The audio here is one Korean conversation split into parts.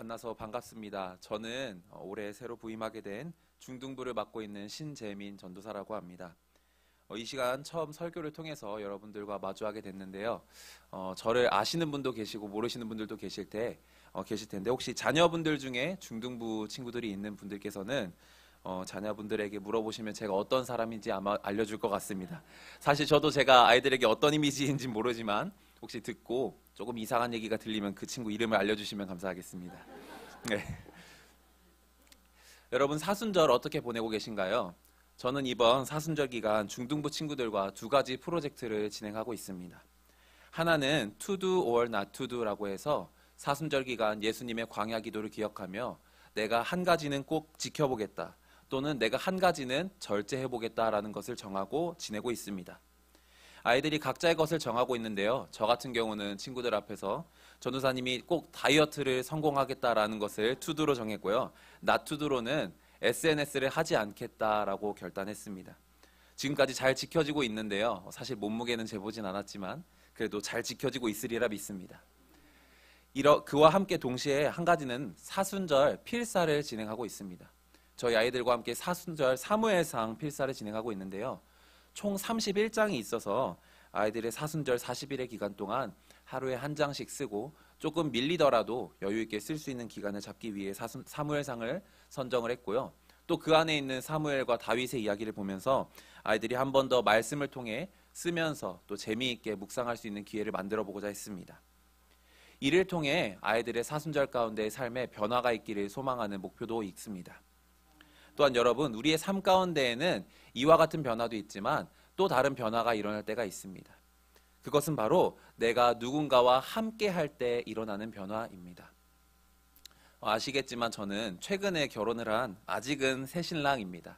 만나서 반갑습니다. 저는 올해 새로 부임하게 된 중등부를 맡고 있는 신재민 전도사라고 합니다. 이 시간 처음 설교를 통해서 여러분들과 마주하게 됐는데요. 저를 아시는 분도 계시고 모르시는 분들도 계실 텐데 혹시 자녀분들 중에 중등부 친구들이 있는 분들께서는 자녀분들에게 물어보시면 제가 어떤 사람인지 아마 알려줄 것 같습니다. 사실 저도 제가 아이들에게 어떤 이미지인지 모르지만 혹시 듣고 조금 이상한 얘기가 들리면 그 친구 이름을 알려주시면 감사하겠습니다. 네. 여러분 사순절 어떻게 보내고 계신가요? 저는 이번 사순절 기간 중등부 친구들과 두 가지 프로젝트를 진행하고 있습니다. 하나는 To Do or Not To Do라고 해서 사순절 기간 예수님의 광야 기도를 기억하며 내가 한 가지는 꼭 지켜보겠다 또는 내가 한 가지는 절제해보겠다라는 것을 정하고 지내고 있습니다. 아이들이 각자의 것을 정하고 있는데요. 저 같은 경우는 친구들 앞에서 전도사님이 꼭 다이어트를 성공하겠다라는 것을 투두로 정했고요. 나투두로는 SNS를 하지 않겠다라고 결단했습니다. 지금까지 잘 지켜지고 있는데요. 사실 몸무게는 재보진 않았지만 그래도 잘 지켜지고 있으리라 믿습니다. 그와 함께 동시에 한 가지는 사순절 필사를 진행하고 있습니다. 저희 아이들과 함께 사순절 사무엘상 필사를 진행하고 있는데요. 총 31장이 있어서 아이들의 사순절 40일의 기간 동안 하루에 한 장씩 쓰고 조금 밀리더라도 여유 있게 쓸 수 있는 기간을 잡기 위해 사무엘상을 선정을 했고요. 또 그 안에 있는 사무엘과 다윗의 이야기를 보면서 아이들이 한 번 더 말씀을 통해 쓰면서 또 재미있게 묵상할 수 있는 기회를 만들어 보고자 했습니다. 이를 통해 아이들의 사순절 가운데 삶에 변화가 있기를 소망하는 목표도 있습니다. 또한 여러분, 우리의 삶 가운데에는 이와 같은 변화도 있지만 또 다른 변화가 일어날 때가 있습니다. 그것은 바로 내가 누군가와 함께 할 때 일어나는 변화입니다. 아시겠지만 저는 최근에 결혼을 한 아직은 새신랑입니다.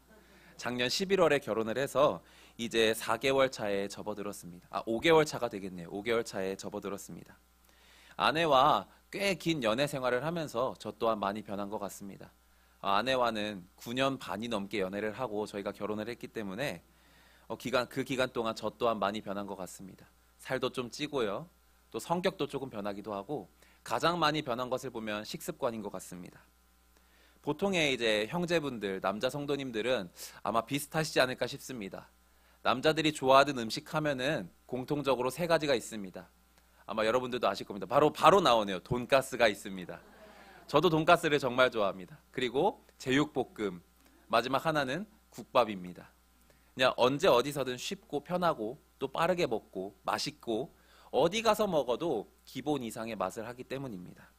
작년 11월에 결혼을 해서 이제 4개월 차에 접어들었습니다. 5개월 차가 되겠네요. 5개월 차에 접어들었습니다. 아내와 꽤 긴 연애 생활을 하면서 저 또한 많이 변한 것 같습니다. 아내와는 9년 반이 넘게 연애를 하고 저희가 결혼을 했기 때문에 그 기간 동안 저 또한 많이 변한 것 같습니다. 살도 좀 찌고요. 또 성격도 조금 변하기도 하고 가장 많이 변한 것을 보면 식습관인 것 같습니다. 보통의 이제 형제분들, 남자 성도님들은 아마 비슷하시지 않을까 싶습니다. 남자들이 좋아하는 음식 하면은 공통적으로 3가지가 있습니다. 아마 여러분들도 아실 겁니다. 바로 나오네요. 돈가스가 있습니다. 저도 돈가스를 정말 좋아합니다. 그리고 제육볶음, 마지막 하나는 국밥입니다. 그냥 언제 어디서든 쉽고 편하고 또 빠르게 먹고 맛있고 어디 가서 먹어도 기본 이상의 맛을 하기 때문입니다.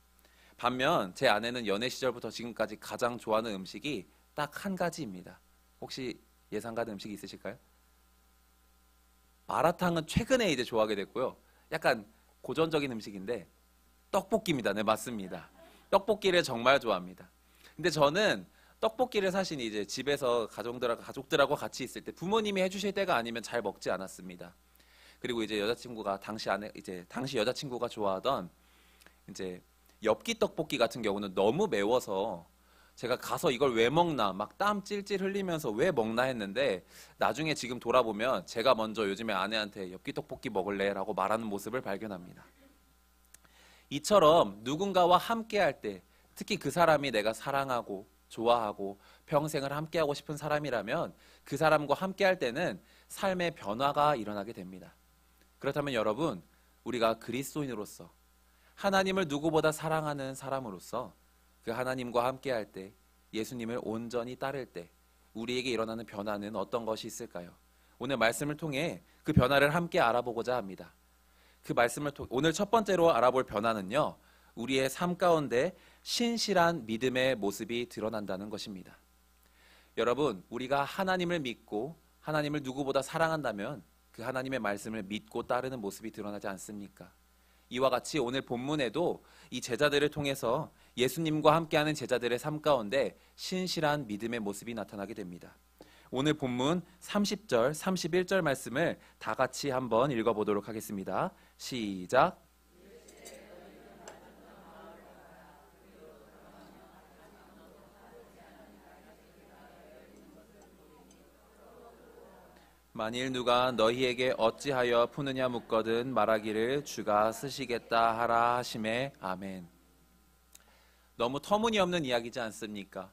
반면 제 아내는 연애 시절부터 지금까지 가장 좋아하는 음식이 딱 한 가지입니다. 혹시 예상 가는 음식이 있으실까요? 마라탕은 최근에 이제 좋아하게 됐고요. 약간 고전적인 음식인데 떡볶이입니다. 네, 맞습니다. 떡볶이를 정말 좋아합니다. 근데 저는 떡볶이를 사실 이제 집에서 가족들하고 같이 있을 때 부모님이 해주실 때가 아니면 잘 먹지 않았습니다. 그리고 이제 여자친구가 당시 여자친구가 좋아하던 이제 엽기 떡볶이 같은 경우는 너무 매워서 제가 가서 이걸 왜 먹나 막 땀 찔찔 흘리면서 왜 먹나 했는데 나중에 지금 돌아보면 제가 먼저 요즘에 아내한테 엽기 떡볶이 먹을래? 라고 말하는 모습을 발견합니다. 이처럼 누군가와 함께 할 때 특히 그 사람이 내가 사랑하고 좋아하고 평생을 함께하고 싶은 사람이라면 그 사람과 함께 할 때는 삶의 변화가 일어나게 됩니다. 그렇다면 여러분, 우리가 그리스도인으로서 하나님을 누구보다 사랑하는 사람으로서 그 하나님과 함께 할 때 예수님을 온전히 따를 때 우리에게 일어나는 변화는 어떤 것이 있을까요? 오늘 말씀을 통해 그 변화를 함께 알아보고자 합니다. 그 말씀을 오늘 첫 번째로 알아볼 변화는요. 우리의 삶 가운데 신실한 믿음의 모습이 드러난다는 것입니다. 여러분, 우리가 하나님을 믿고 하나님을 누구보다 사랑한다면 그 하나님의 말씀을 믿고 따르는 모습이 드러나지 않습니까? 이와 같이 오늘 본문에도 이 제자들을 통해서 예수님과 함께하는 제자들의 삶 가운데 신실한 믿음의 모습이 나타나게 됩니다. 오늘 본문 30절, 31절 말씀을 다 같이 한번 읽어보도록 하겠습니다. 시작. 만일 누가 너희에게 어찌하여 푸느냐 묻거든 말하기를 주가 쓰시겠다 하라 하시매 아멘. 너무 터무니없는 이야기지 않습니까?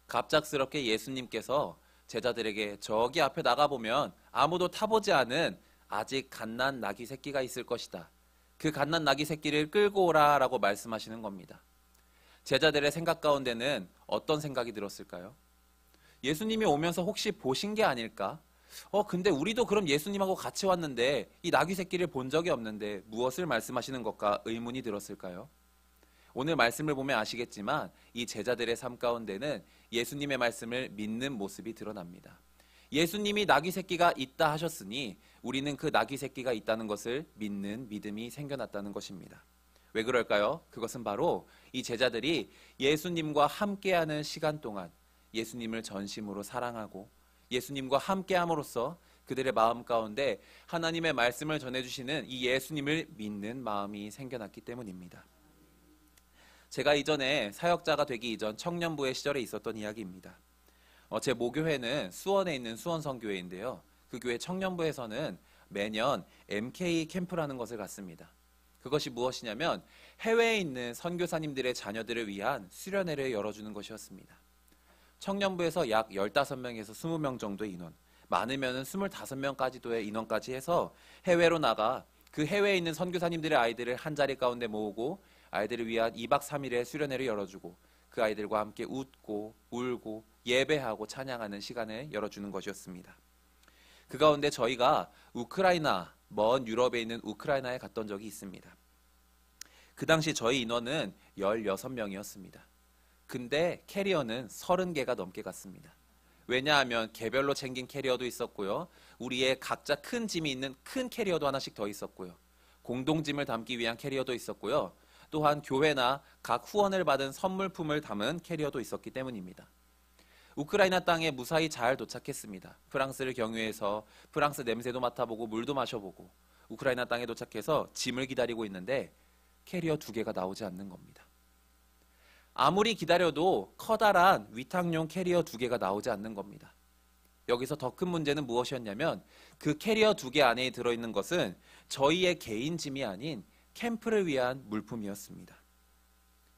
갑작스럽게 예수님께서 제자들에게 저기 앞에 나가보면 아무도 타보지 않은 아직 갓난 나귀 새끼가 있을 것이다. 그 갓난 나귀 새끼를 끌고 오라 라고 말씀하시는 겁니다. 제자들의 생각 가운데는 어떤 생각이 들었을까요? 예수님이 오면서 혹시 보신 게 아닐까? 근데 우리도 그럼 예수님하고 같이 왔는데 이 나귀 새끼를 본 적이 없는데 무엇을 말씀하시는 것까 의문이 들었을까요? 오늘 말씀을 보면 아시겠지만 이 제자들의 삶 가운데는 예수님의 말씀을 믿는 모습이 드러납니다. 예수님이 나귀 새끼가 있다 하셨으니 우리는 그 나귀 새끼가 있다는 것을 믿는 믿음이 생겨났다는 것입니다. 왜 그럴까요? 그것은 바로 이 제자들이 예수님과 함께하는 시간 동안 예수님을 전심으로 사랑하고 예수님과 함께함으로써 그들의 마음 가운데 하나님의 말씀을 전해주시는 이 예수님을 믿는 마음이 생겨났기 때문입니다. 제가 이전에 사역자가 되기 이전 청년부의 시절에 있었던 이야기입니다. 제 모교회는 수원에 있는 수원성교회인데요. 그 교회 청년부에서는 매년 MK 캠프라는 것을 갖습니다. 그것이 무엇이냐면 해외에 있는 선교사님들의 자녀들을 위한 수련회를 열어주는 것이었습니다. 청년부에서 약 15명에서 20명 정도의 인원, 많으면 25명까지도의 인원까지 해서 해외로 나가 그 해외에 있는 선교사님들의 아이들을 한 자리 가운데 모으고 아이들을 위한 2박 3일의 수련회를 열어주고 그 아이들과 함께 웃고 울고 예배하고 찬양하는 시간을 열어주는 것이었습니다. 그 가운데 저희가 우크라이나, 먼 유럽에 있는 우크라이나에 갔던 적이 있습니다. 그 당시 저희 인원은 16명이었습니다. 근데 캐리어는 30개가 넘게 갔습니다. 왜냐하면 개별로 챙긴 캐리어도 있었고요. 우리의 각자 큰 짐이 있는 큰 캐리어도 하나씩 더 있었고요. 공동짐을 담기 위한 캐리어도 있었고요. 또한 교회나 각 후원을 받은 선물품을 담은 캐리어도 있었기 때문입니다. 우크라이나 땅에 무사히 잘 도착했습니다. 프랑스를 경유해서 프랑스 냄새도 맡아보고 물도 마셔보고 우크라이나 땅에 도착해서 짐을 기다리고 있는데 캐리어 2개가 나오지 않는 겁니다. 아무리 기다려도 커다란 위탁용 캐리어 2개가 나오지 않는 겁니다. 여기서 더 큰 문제는 무엇이었냐면 그 캐리어 2개 안에 들어있는 것은 저희의 개인 짐이 아닌 캠프를 위한 물품이었습니다.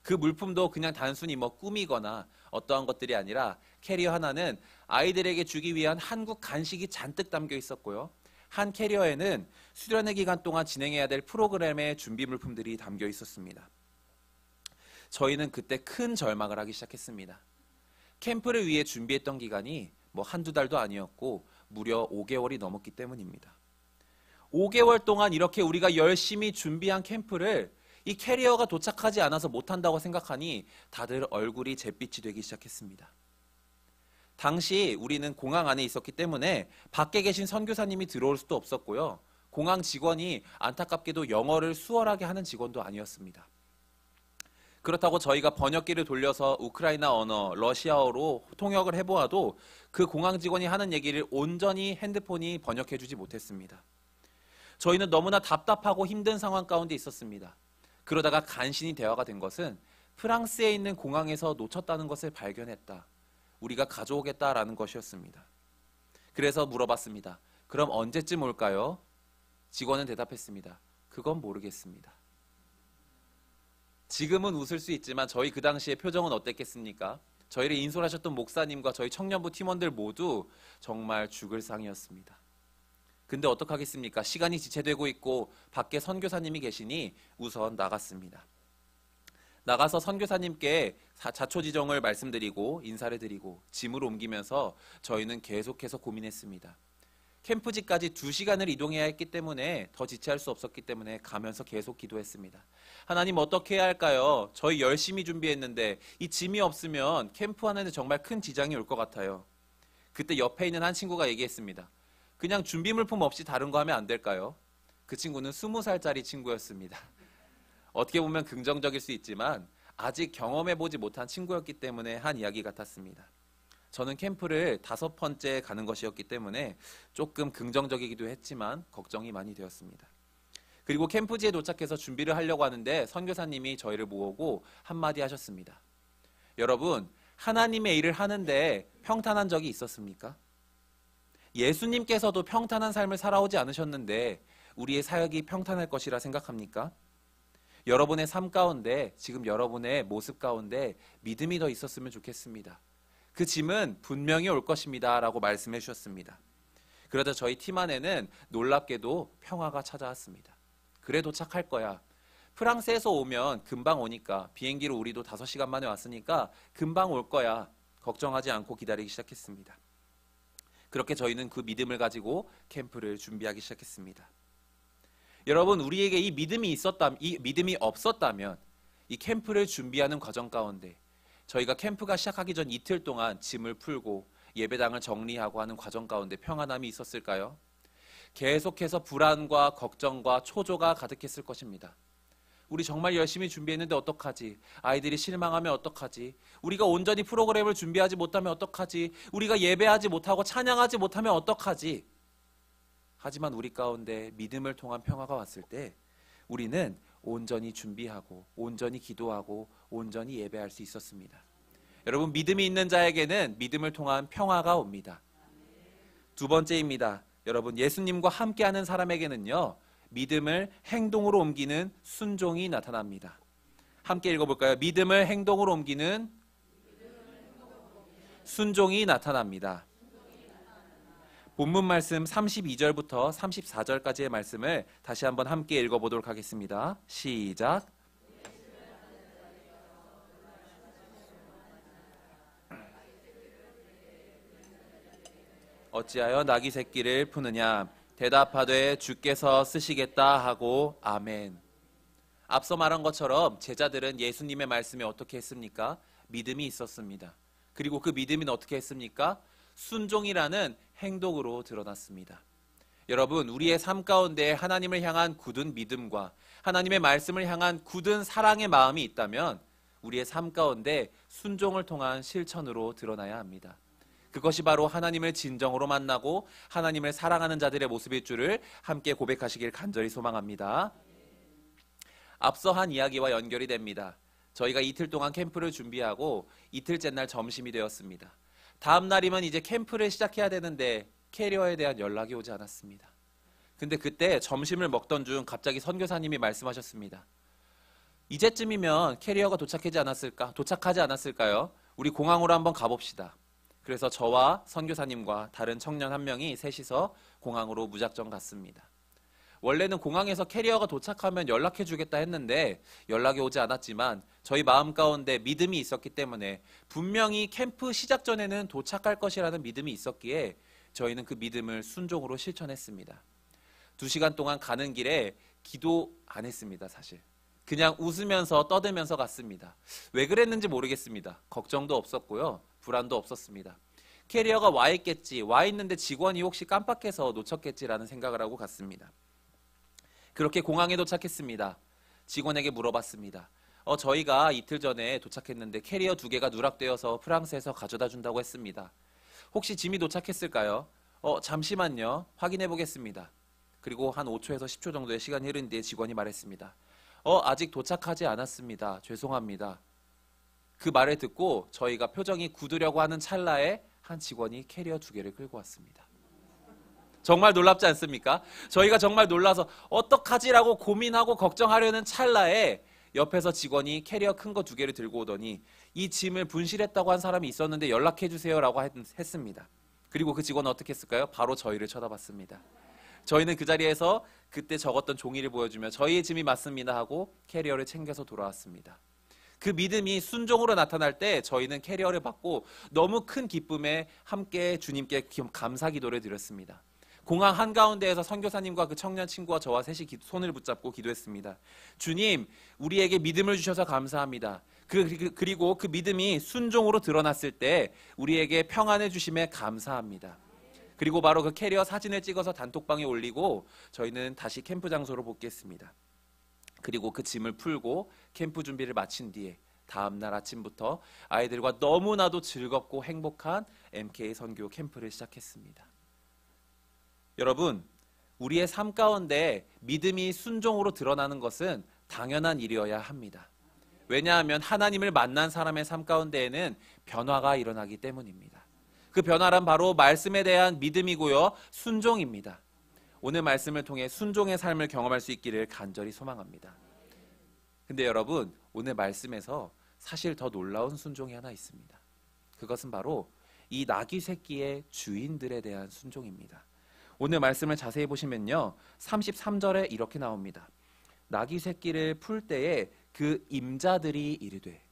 그 물품도 그냥 단순히 꾸미거나 어떠한 것들이 아니라 캐리어 하나는 아이들에게 주기 위한 한국 간식이 잔뜩 담겨 있었고요. 한 캐리어에는 수련회 기간 동안 진행해야 될 프로그램의 준비 물품들이 담겨 있었습니다. 저희는 그때 큰 절망을 하기 시작했습니다. 캠프를 위해 준비했던 기간이 한두 달도 아니었고 무려 5개월이 넘었기 때문입니다. 5개월 동안 이렇게 우리가 열심히 준비한 캠프를 이 캐리어가 도착하지 않아서 못한다고 생각하니 다들 얼굴이 잿빛이 되기 시작했습니다. 당시 우리는 공항 안에 있었기 때문에 밖에 계신 선교사님이 들어올 수도 없었고요. 공항 직원이 안타깝게도 영어를 수월하게 하는 직원도 아니었습니다. 그렇다고 저희가 번역기를 돌려서 우크라이나 언어, 러시아어로 통역을 해보아도 그 공항 직원이 하는 얘기를 온전히 핸드폰이 번역해주지 못했습니다. 저희는 너무나 답답하고 힘든 상황 가운데 있었습니다. 그러다가 간신히 대화가 된 것은 프랑스에 있는 공항에서 놓쳤다는 것을 발견했다. 우리가 가져오겠다라는 것이었습니다. 그래서 물어봤습니다. 그럼 언제쯤 올까요? 직원은 대답했습니다. 그건 모르겠습니다. 지금은 웃을 수 있지만 저희 그 당시의 표정은 어땠겠습니까? 저희를 인솔하셨던 목사님과 저희 청년부 팀원들 모두 정말 죽을 상이었습니다. 근데 어떡하겠습니까? 시간이 지체되고 있고 밖에 선교사님이 계시니 우선 나갔습니다. 나가서 선교사님께 자초지종을 말씀드리고 인사를 드리고 짐을 옮기면서 저희는 계속해서 고민했습니다. 캠프지까지 2시간을 이동해야 했기 때문에 더 지체할 수 없었기 때문에 가면서 계속 기도했습니다. 하나님 어떻게 해야 할까요? 저희 열심히 준비했는데 이 짐이 없으면 캠프 하는데 정말 큰 지장이 올 것 같아요. 그때 옆에 있는 한 친구가 얘기했습니다. 그냥 준비 물품 없이 다른 거 하면 안 될까요? 그 친구는 20살짜리 친구였습니다. 어떻게 보면 긍정적일 수 있지만 아직 경험해보지 못한 친구였기 때문에 한 이야기 같았습니다. 저는 캠프를 5번째 가는 것이었기 때문에 조금 긍정적이기도 했지만 걱정이 많이 되었습니다. 그리고 캠프지에 도착해서 준비를 하려고 하는데 선교사님이 저희를 모으고 한마디 하셨습니다. 여러분, 하나님의 일을 하는데 평탄한 적이 있었습니까? 예수님께서도 평탄한 삶을 살아오지 않으셨는데 우리의 사역이 평탄할 것이라 생각합니까? 여러분의 삶 가운데, 지금 여러분의 모습 가운데 믿음이 더 있었으면 좋겠습니다. 그 짐은 분명히 올 것입니다 라고 말씀해 주셨습니다. 그러자 저희 팀 안에는 놀랍게도 평화가 찾아왔습니다. 그래 도착할 거야. 프랑스에서 오면 금방 오니까, 비행기로 우리도 5시간 만에 왔으니까 금방 올 거야. 걱정하지 않고 기다리기 시작했습니다. 그렇게 저희는 그 믿음을 가지고 캠프를 준비하기 시작했습니다. 여러분, 우리에게 이 믿음이 없었다면 이 캠프를 준비하는 과정 가운데 저희가 캠프가 시작하기 전 이틀 동안 짐을 풀고 예배당을 정리하고 하는 과정 가운데 평안함이 있었을까요? 계속해서 불안과 걱정과 초조가 가득했을 것입니다. 우리 정말 열심히 준비했는데 어떡하지? 아이들이 실망하면 어떡하지? 우리가 온전히 프로그램을 준비하지 못하면 어떡하지? 우리가 예배하지 못하고 찬양하지 못하면 어떡하지? 하지만 우리 가운데 믿음을 통한 평화가 왔을 때 우리는 온전히 준비하고 온전히 기도하고 온전히 예배할 수 있었습니다. 여러분, 믿음이 있는 자에게는 믿음을 통한 평화가 옵니다. 두 번째입니다. 여러분, 예수님과 함께하는 사람에게는요, 믿음을 행동으로 옮기는 순종이 나타납니다. 함께 읽어볼까요? 믿음을 행동으로 옮기는 순종이 나타납니다. 본문 말씀 32절부터 34절까지의 말씀을 다시 한번 함께 읽어보도록 하겠습니다. 시작. 어찌하여 나귀 새끼를 푸느냐? 대답하되 주께서 쓰시겠다 하고 아멘. 앞서 말한 것처럼 제자들은 예수님의 말씀에 어떻게 했습니까? 믿음이 있었습니다. 그리고 그 믿음은 어떻게 했습니까? 순종이라는 행동으로 드러났습니다. 여러분, 우리의 삶 가운데 하나님을 향한 굳은 믿음과 하나님의 말씀을 향한 굳은 사랑의 마음이 있다면 우리의 삶 가운데 순종을 통한 실천으로 드러나야 합니다. 그것이 바로 하나님을 진정으로 만나고 하나님을 사랑하는 자들의 모습일 줄을 함께 고백하시길 간절히 소망합니다. 앞서 한 이야기와 연결이 됩니다. 저희가 이틀 동안 캠프를 준비하고 이틀째 날 점심이 되었습니다. 다음 날이면 이제 캠프를 시작해야 되는데 캐리어에 대한 연락이 오지 않았습니다. 근데 그때 점심을 먹던 중 갑자기 선교사님이 말씀하셨습니다. 이제쯤이면 캐리어가 도착하지 않았을까요? 우리 공항으로 한번 가봅시다. 그래서 저와 선교사님과 다른 청년 한 명이 셋이서 공항으로 무작정 갔습니다. 원래는 공항에서 캐리어가 도착하면 연락해 주겠다 했는데 연락이 오지 않았지만 저희 마음 가운데 믿음이 있었기 때문에 분명히 캠프 시작 전에는 도착할 것이라는 믿음이 있었기에 저희는 그 믿음을 순종으로 실천했습니다. 2시간 동안 가는 길에 기도 안 했습니다, 사실. 그냥 웃으면서 떠들면서 갔습니다. 왜 그랬는지 모르겠습니다. 걱정도 없었고요. 불안도 없었습니다. 캐리어가 와 있겠지, 와 있는데 직원이 혹시 깜빡해서 놓쳤겠지라는 생각을 하고 갔습니다. 그렇게 공항에 도착했습니다. 직원에게 물어봤습니다. 저희가 이틀 전에 도착했는데 캐리어 2개가 누락되어서 프랑스에서 가져다 준다고 했습니다. 혹시 짐이 도착했을까요? 잠시만요. 확인해 보겠습니다. 그리고 한 5초에서 10초 정도의 시간이 흐른 뒤에 직원이 말했습니다. 아직 도착하지 않았습니다. 죄송합니다. 그 말을 듣고 저희가 표정이 굳으려고 하는 찰나에 한 직원이 캐리어 2개를 끌고 왔습니다. 정말 놀랍지 않습니까? 저희가 정말 놀라서 어떡하지라고 고민하고 걱정하려는 찰나에 옆에서 직원이 캐리어 큰 거 2개를 들고 오더니 이 짐을 분실했다고 한 사람이 있었는데 연락해 주세요라고 했습니다. 그리고 그 직원은 어떻게 했을까요? 바로 저희를 쳐다봤습니다. 저희는 그 자리에서 그때 적었던 종이를 보여주며 저희의 짐이 맞습니다 하고 캐리어를 챙겨서 돌아왔습니다. 그 믿음이 순종으로 나타날 때 저희는 캐리어를 받고 너무 큰 기쁨에 함께 주님께 감사 기도를 드렸습니다. 공항 한가운데에서 선교사님과 그 청년 친구와 저와 셋이 손을 붙잡고 기도했습니다. 주님, 우리에게 믿음을 주셔서 감사합니다. 그리고 그 믿음이 순종으로 드러났을 때 우리에게 평안을 주심에 감사합니다. 그리고 바로 그 캐리어 사진을 찍어서 단톡방에 올리고 저희는 다시 캠프 장소로 복귀했습니다. 그리고 그 짐을 풀고 캠프 준비를 마친 뒤에 다음날 아침부터 아이들과 너무나도 즐겁고 행복한 MK 선교 캠프를 시작했습니다. 여러분, 우리의 삶 가운데 믿음이 순종으로 드러나는 것은 당연한 일이어야 합니다. 왜냐하면 하나님을 만난 사람의 삶 가운데에는 변화가 일어나기 때문입니다. 그 변화란 바로 말씀에 대한 믿음이고요, 순종입니다. 오늘 말씀을 통해 순종의 삶을 경험할 수 있기를 간절히 소망합니다. 근데 여러분, 오늘 말씀에서 사실 더 놀라운 순종이 하나 있습니다. 그것은 바로 이 나귀 새끼의 주인들에 대한 순종입니다. 오늘 말씀을 자세히 보시면요, 33절에 이렇게 나옵니다. 나귀 새끼를 풀 때에 그 임자들이 이르되.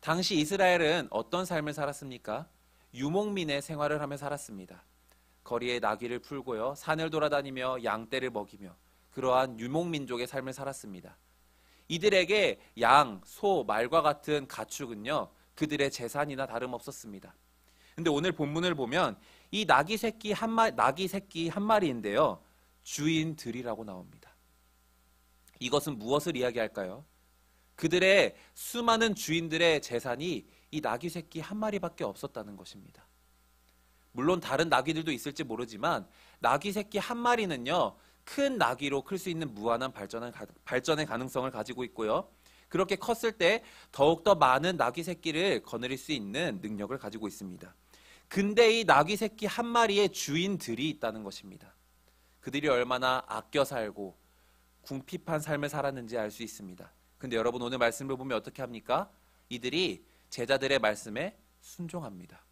당시 이스라엘은 어떤 삶을 살았습니까? 유목민의 생활을 하며 살았습니다. 거리에 나귀를 풀고요, 산을 돌아다니며 양떼를 먹이며 그러한 유목민족의 삶을 살았습니다. 이들에게 양, 소, 말과 같은 가축은요, 그들의 재산이나 다름없었습니다. 근데 오늘 본문을 보면 이 나귀 새끼 한 마리인데요, 주인들이라고 나옵니다. 이것은 무엇을 이야기할까요? 그들의 수많은 주인들의 재산이 이 나귀 새끼 한 마리밖에 없었다는 것입니다. 물론 다른 나귀들도 있을지 모르지만 나귀 새끼 한 마리는요, 큰 나귀로 클 수 있는 무한한 발전의 가능성을 가지고 있고요. 그렇게 컸을 때 더욱더 많은 나귀 새끼를 거느릴 수 있는 능력을 가지고 있습니다. 근데 이 나귀 새끼 한 마리의 주인들이 있다는 것입니다. 그들이 얼마나 아껴 살고 궁핍한 삶을 살았는지 알 수 있습니다. 근데 여러분, 오늘 말씀을 보면 어떻게 합니까? 이들이 제자들의 말씀에 순종합니다.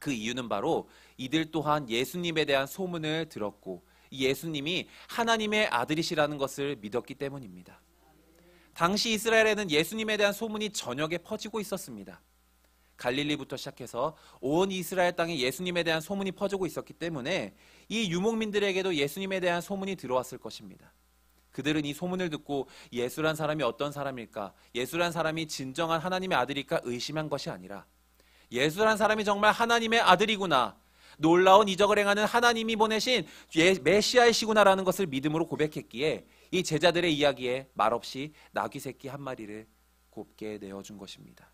그 이유는 바로 이들 또한 예수님에 대한 소문을 들었고 예수님이 하나님의 아들이시라는 것을 믿었기 때문입니다. 당시 이스라엘에는 예수님에 대한 소문이 전역에 퍼지고 있었습니다. 갈릴리부터 시작해서 온 이스라엘 땅에 예수님에 대한 소문이 퍼지고 있었기 때문에 이 유목민들에게도 예수님에 대한 소문이 들어왔을 것입니다. 그들은 이 소문을 듣고 예수란 사람이 어떤 사람일까? 예수란 사람이 진정한 하나님의 아들일까? 의심한 것이 아니라 예수란 사람이 정말 하나님의 아들이구나, 놀라운 이적을 행하는 하나님이 보내신 메시아이시구나라는 것을 믿음으로 고백했기에 이 제자들의 이야기에 말없이 나귀 새끼 한 마리를 곱게 내어준 것입니다.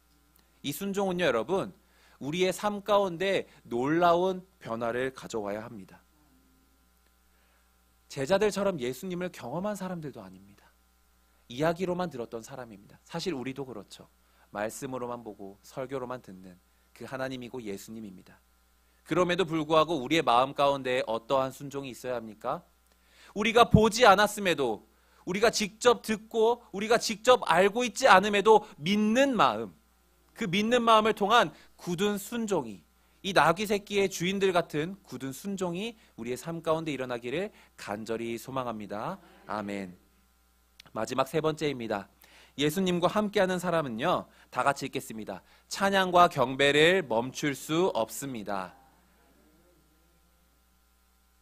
이 순종은요, 여러분, 우리의 삶 가운데 놀라운 변화를 가져와야 합니다. 제자들처럼 예수님을 경험한 사람들도 아닙니다. 이야기로만 들었던 사람입니다. 사실 우리도 그렇죠. 말씀으로만 보고 설교로만 듣는 그 하나님이고 예수님입니다. 그럼에도 불구하고 우리의 마음 가운데 어떠한 순종이 있어야 합니까? 우리가 보지 않았음에도, 우리가 직접 듣고 우리가 직접 알고 있지 않음에도 믿는 마음, 그 믿는 마음을 통한 굳은 순종이, 이 나귀 새끼의 주인들 같은 굳은 순종이 우리의 삶 가운데 일어나기를 간절히 소망합니다. 아멘. 마지막 세 번째입니다. 예수님과 함께하는 사람은요, 다 같이 읽겠습니다. 찬양과 경배를 멈출 수 없습니다.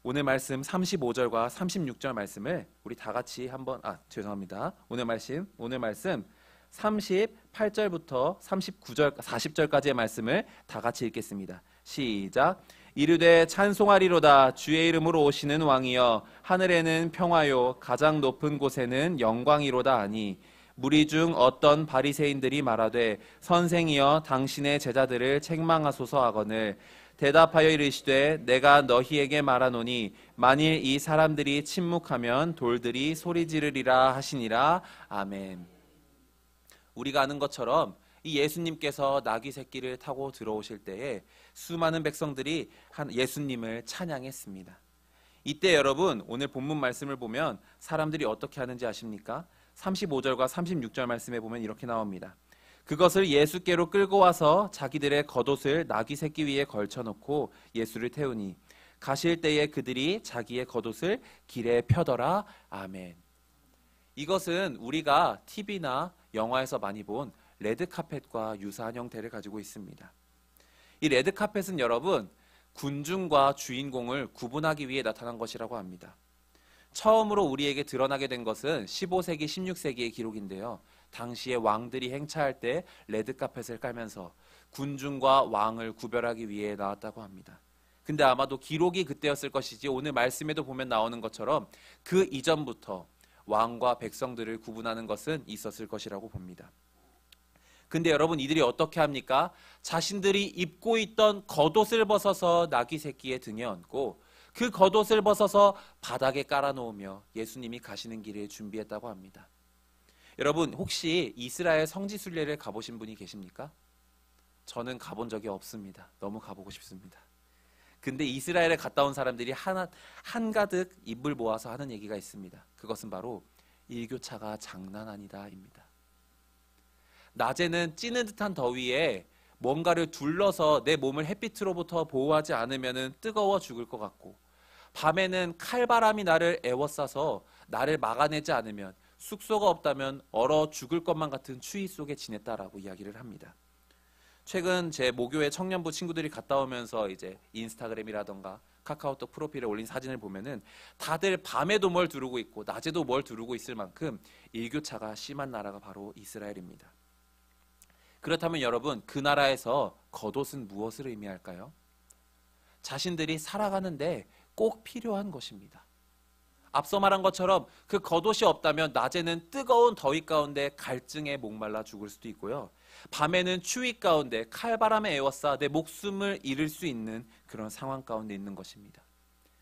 오늘 말씀 35절과 36절 말씀을 우리 다 같이 한번, 죄송합니다. 오늘 말씀 38절부터 39절, 40절까지의 말씀을 다 같이 읽겠습니다. 시작. 이르되 찬송하리로다 주의 이름으로 오시는 왕이여, 하늘에는 평화요 가장 높은 곳에는 영광이로다 하니, 무리 중 어떤 바리새인들이 말하되 선생이여 당신의 제자들을 책망하소서 하거늘 대답하여 이르시되 내가 너희에게 말하노니 만일 이 사람들이 침묵하면 돌들이 소리 지르리라 하시니라. 아멘. 우리가 아는 것처럼 이 예수님께서 나귀 새끼를 타고 들어오실 때에 수많은 백성들이 예수님을 찬양했습니다. 이때 여러분, 오늘 본문 말씀을 보면 사람들이 어떻게 하는지 아십니까? 35절과 36절 말씀에 보면 이렇게 나옵니다. 그것을 예수께로 끌고 와서 자기들의 겉옷을 나귀 새끼 위에 걸쳐놓고 예수를 태우니 가실 때에 그들이 자기의 겉옷을 길에 펴더라. 아멘. 이것은 우리가 TV나 영화에서 많이 본 레드카펫과 유사한 형태를 가지고 있습니다. 이 레드카펫은 여러분, 군중과 주인공을 구분하기 위해 나타난 것이라고 합니다. 처음으로 우리에게 드러나게 된 것은 15세기, 16세기의 기록인데요. 당시에 왕들이 행차할 때 레드카펫을 깔면서 군중과 왕을 구별하기 위해 나왔다고 합니다. 근데 아마도 기록이 그때였을 것이지 오늘 말씀에도 보면 나오는 것처럼 그 이전부터 왕과 백성들을 구분하는 것은 있었을 것이라고 봅니다. 근데 여러분, 이들이 어떻게 합니까? 자신들이 입고 있던 겉옷을 벗어서 나귀 새끼의 등에 얹고 그 겉옷을 벗어서 바닥에 깔아놓으며 예수님이 가시는 길을 준비했다고 합니다. 여러분, 혹시 이스라엘 성지순례를 가보신 분이 계십니까? 저는 가본 적이 없습니다. 너무 가보고 싶습니다. 근데 이스라엘에 갔다 온 사람들이 한가득 입을 모아서 하는 얘기가 있습니다. 그것은 바로 일교차가 장난 아니다입니다. 낮에는 찌는 듯한 더위에 뭔가를 둘러서 내 몸을 햇빛으로부터 보호하지 않으면 뜨거워 죽을 것 같고, 밤에는 칼바람이 나를 에워싸서 나를 막아내지 않으면, 숙소가 없다면 얼어 죽을 것만 같은 추위 속에 지냈다라고 이야기를 합니다. 최근 제 모교의 청년부 친구들이 갔다 오면서 이제 인스타그램이라던가 카카오톡 프로필에 올린 사진을 보면은 다들 밤에도 뭘 두르고 있고 낮에도 뭘 두르고 있을 만큼 일교차가 심한 나라가 바로 이스라엘입니다. 그렇다면 여러분, 그 나라에서 겉옷은 무엇을 의미할까요? 자신들이 살아가는데 꼭 필요한 것입니다. 앞서 말한 것처럼 그 겉옷이 없다면 낮에는 뜨거운 더위 가운데 갈증에 목말라 죽을 수도 있고요. 밤에는 추위 가운데 칼바람에 에워싸 내 목숨을 잃을 수 있는 그런 상황 가운데 있는 것입니다.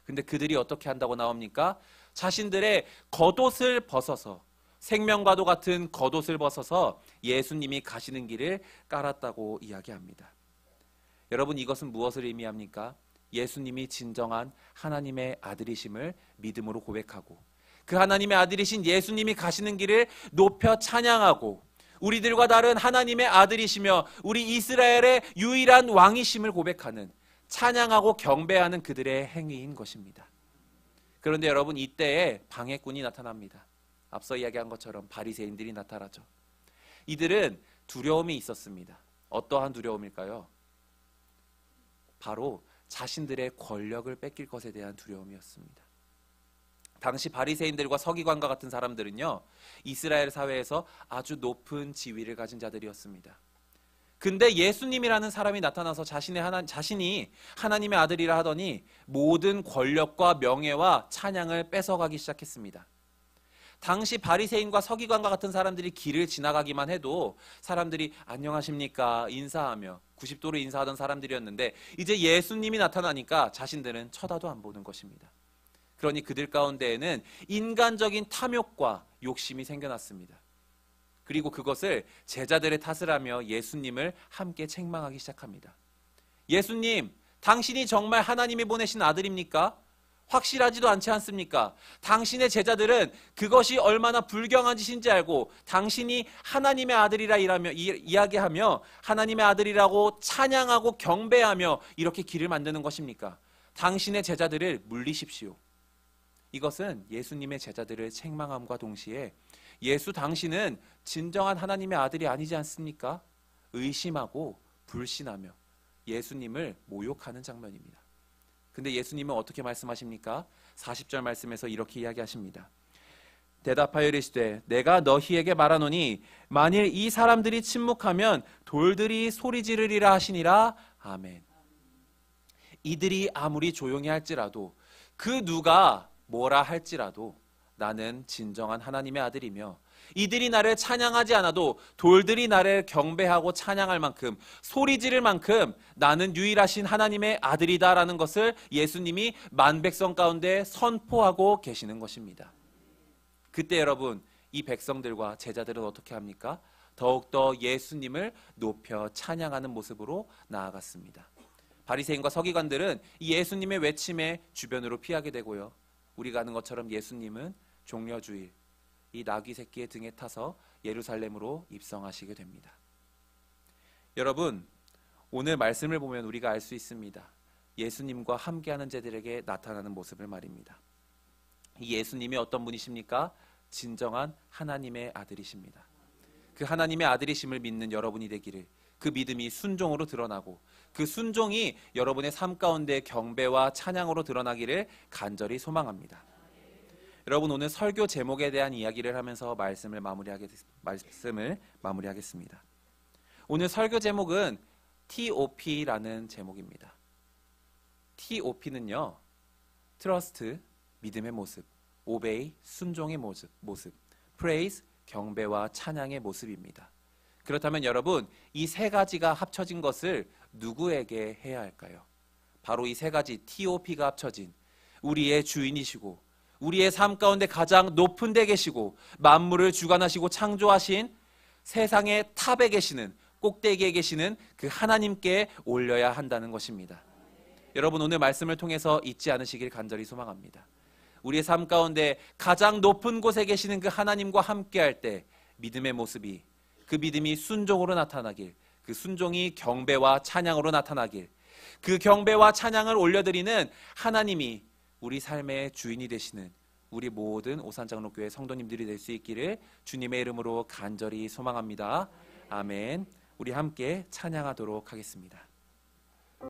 근데 그들이 어떻게 한다고 나옵니까? 자신들의 겉옷을 벗어서, 생명과도 같은 겉옷을 벗어서 예수님이 가시는 길을 깔았다고 이야기합니다. 여러분, 이것은 무엇을 의미합니까? 예수님이 진정한 하나님의 아들이심을 믿음으로 고백하고, 그 하나님의 아들이신 예수님이 가시는 길을 높여 찬양하고, 우리들과 다른 하나님의 아들이시며 우리 이스라엘의 유일한 왕이심을 고백하는, 찬양하고 경배하는 그들의 행위인 것입니다. 그런데 여러분, 이때에 방해꾼이 나타납니다. 앞서 이야기한 것처럼 바리새인들이 나타나죠. 이들은 두려움이 있었습니다. 어떠한 두려움일까요? 바로 자신들의 권력을 뺏길 것에 대한 두려움이었습니다. 당시 바리새인들과 서기관과 같은 사람들은요, 이스라엘 사회에서 아주 높은 지위를 가진 자들이었습니다. 근데 예수님이라는 사람이 나타나서 자신이 하나님의 아들이라 하더니 모든 권력과 명예와 찬양을 뺏어가기 시작했습니다. 당시 바리새인과 서기관과 같은 사람들이 길을 지나가기만 해도 사람들이 안녕하십니까 인사하며 90도로 인사하던 사람들이었는데, 이제 예수님이 나타나니까 자신들은 쳐다도 안 보는 것입니다. 그러니 그들 가운데에는 인간적인 탐욕과 욕심이 생겨났습니다. 그리고 그것을 제자들의 탓을 하며 예수님을 함께 책망하기 시작합니다. 예수님, 당신이 정말 하나님이 보내신 아들입니까? 확실하지도 않지 않습니까? 당신의 제자들은 그것이 얼마나 불경한 짓인지 알고 당신이 하나님의 아들이라 이야기하며 하나님의 아들이라고 찬양하고 경배하며 이렇게 길을 만드는 것입니까? 당신의 제자들을 물리십시오. 이것은 예수님의 제자들을 책망함과 동시에 예수 당신은 진정한 하나님의 아들이 아니지 않습니까? 의심하고 불신하며 예수님을 모욕하는 장면입니다. 근데 예수님은 어떻게 말씀하십니까? 40절 말씀에서 이렇게 이야기하십니다. 대답하여 이르시되 내가 너희에게 말하노니 만일 이 사람들이 침묵하면 돌들이 소리 지르리라 하시니라. 아멘. 이들이 아무리 조용히 할지라도, 그 누가 뭐라 할지라도 나는 진정한 하나님의 아들이며, 이들이 나를 찬양하지 않아도 돌들이 나를 경배하고 찬양할 만큼, 소리 지를 만큼 나는 유일하신 하나님의 아들이다라는 것을 예수님이 만백성 가운데 선포하고 계시는 것입니다. 그때 여러분, 이 백성들과 제자들은 어떻게 합니까? 더욱더 예수님을 높여 찬양하는 모습으로 나아갔습니다. 바리새인과 서기관들은 이 예수님의 외침에 주변으로 피하게 되고요, 우리가 아는 것처럼 예수님은 종려주일 이 나귀 새끼의 등에 타서 예루살렘으로 입성하시게 됩니다. 여러분, 오늘 말씀을 보면 우리가 알 수 있습니다. 예수님과 함께하는 자들에게 나타나는 모습을 말입니다. 이 예수님이 어떤 분이십니까? 진정한 하나님의 아들이십니다. 그 하나님의 아들이심을 믿는 여러분이 되기를, 그 믿음이 순종으로 드러나고 그 순종이 여러분의 삶 가운데 경배와 찬양으로 드러나기를 간절히 소망합니다. 여러분, 오늘 설교 제목에 대한 이야기를 하면서 말씀을 마무리하겠습니다. 오늘 설교 제목은 TOP라는 제목입니다. TOP는요, Trust, 믿음의 모습, Obey, 순종의 모습, Praise, 경배와 찬양의 모습입니다. 그렇다면 여러분, 이 세 가지가 합쳐진 것을 누구에게 해야 할까요? 바로 이 세 가지 TOP가 합쳐진 우리의 주인이시고 우리의 삶 가운데 가장 높은 데 계시고 만물을 주관하시고 창조하신 세상의 탑에 계시는, 꼭대기에 계시는 그 하나님께 올려야 한다는 것입니다. 여러분, 오늘 말씀을 통해서 잊지 않으시길 간절히 소망합니다. 우리의 삶 가운데 가장 높은 곳에 계시는 그 하나님과 함께할 때 믿음의 모습이, 그 믿음이 순종으로 나타나길, 그 순종이 경배와 찬양으로 나타나길, 그 경배와 찬양을 올려드리는 하나님이 우리 삶의 주인이 되시는 우리 모든 오산장로교회 성도님들이 될 수 있기를 주님의 이름으로 간절히 소망합니다. 아멘. 우리 함께 찬양하도록 하겠습니다.